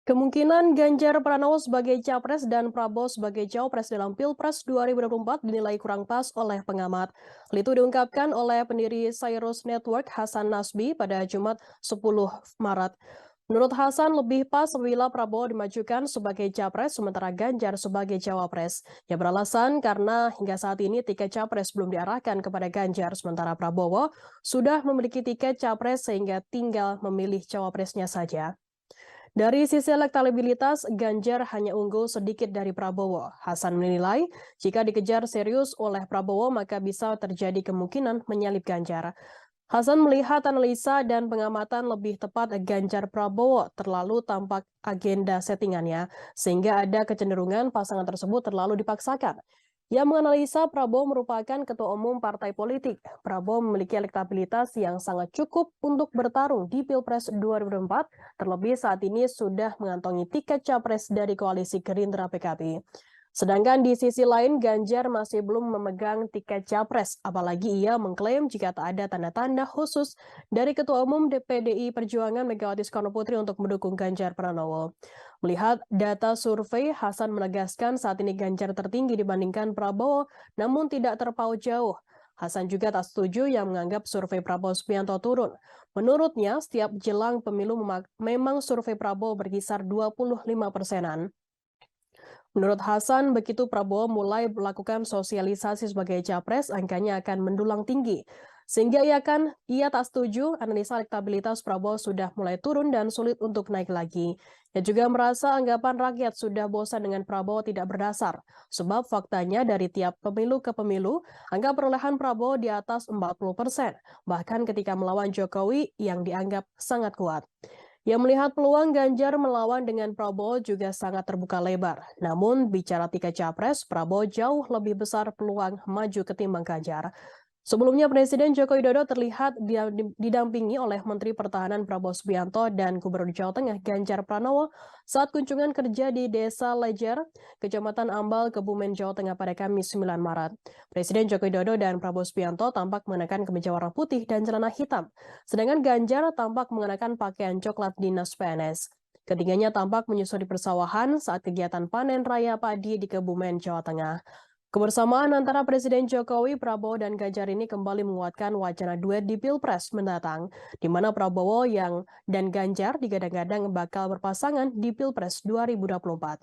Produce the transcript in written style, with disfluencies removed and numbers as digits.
Kemungkinan Ganjar Pranowo sebagai capres dan Prabowo sebagai cawapres dalam Pilpres 2024 dinilai kurang pas oleh pengamat. Hal itu diungkapkan oleh pendiri Cyrus Network Hasan Nasbi pada Jumat 10 Maret. Menurut Hasan, lebih pas apabila Prabowo dimajukan sebagai capres sementara Ganjar sebagai cawapres. Ia beralasan karena hingga saat ini tiket capres belum diarahkan kepada Ganjar sementara Prabowo sudah memiliki tiket capres sehingga tinggal memilih cawapresnya saja. Dari sisi elektabilitas, Ganjar hanya unggul sedikit dari Prabowo. Hasan menilai, jika dikejar serius oleh Prabowo, maka bisa terjadi kemungkinan menyalip Ganjar. Hasan melihat analisa dan pengamatan lebih tepat Ganjar Prabowo terlalu tampak agenda settingannya, sehingga ada kecenderungan pasangan tersebut terlalu dipaksakan. Ia menganalisa Prabowo merupakan ketua umum partai politik. Prabowo memiliki elektabilitas yang sangat cukup untuk bertarung di Pilpres 2024, terlebih saat ini sudah mengantongi tiket capres dari koalisi Gerindra PKB. Sedangkan di sisi lain, Ganjar masih belum memegang tiket capres, apalagi ia mengklaim jika tak ada tanda-tanda khusus dari Ketua Umum PDI Perjuangan Megawati Soekarnoputri untuk mendukung Ganjar Pranowo. Melihat data survei, Hasan menegaskan saat ini Ganjar tertinggi dibandingkan Prabowo, namun tidak terpaut jauh. Hasan juga tak setuju yang menganggap survei Prabowo Subianto turun. Menurutnya, setiap jelang pemilu memang survei Prabowo berkisar 25%-an. Menurut Hasan, begitu Prabowo mulai melakukan sosialisasi sebagai capres, angkanya akan mendulang tinggi. Sehingga ia tak setuju analisa elektabilitas Prabowo sudah mulai turun dan sulit untuk naik lagi. Ia juga merasa anggapan rakyat sudah bosan dengan Prabowo tidak berdasar. Sebab faktanya dari tiap pemilu ke pemilu, angka perolehan Prabowo di atas 40%. Bahkan ketika melawan Jokowi yang dianggap sangat kuat. Yang melihat peluang Ganjar melawan dengan Prabowo juga sangat terbuka lebar. Namun bicara tiket capres, Prabowo jauh lebih besar peluang maju ketimbang Ganjar. Sebelumnya Presiden Joko Widodo terlihat didampingi oleh Menteri Pertahanan Prabowo Subianto dan Gubernur Jawa Tengah Ganjar Pranowo saat kunjungan kerja di Desa Lejer, Kecamatan Ambal, Kebumen, Jawa Tengah pada Kamis 9 Maret. Presiden Joko Widodo dan Prabowo Subianto tampak mengenakan kemeja warna putih dan celana hitam, sedangkan Ganjar tampak mengenakan pakaian coklat dinas PNS. Ketiganya tampak menyusuri persawahan saat kegiatan panen raya padi di Kebumen, Jawa Tengah. Kebersamaan antara Presiden Jokowi, Prabowo, dan Ganjar ini kembali menguatkan wacana duet di Pilpres mendatang, di mana Prabowo dan Ganjar digadang-gadang bakal berpasangan di Pilpres 2024.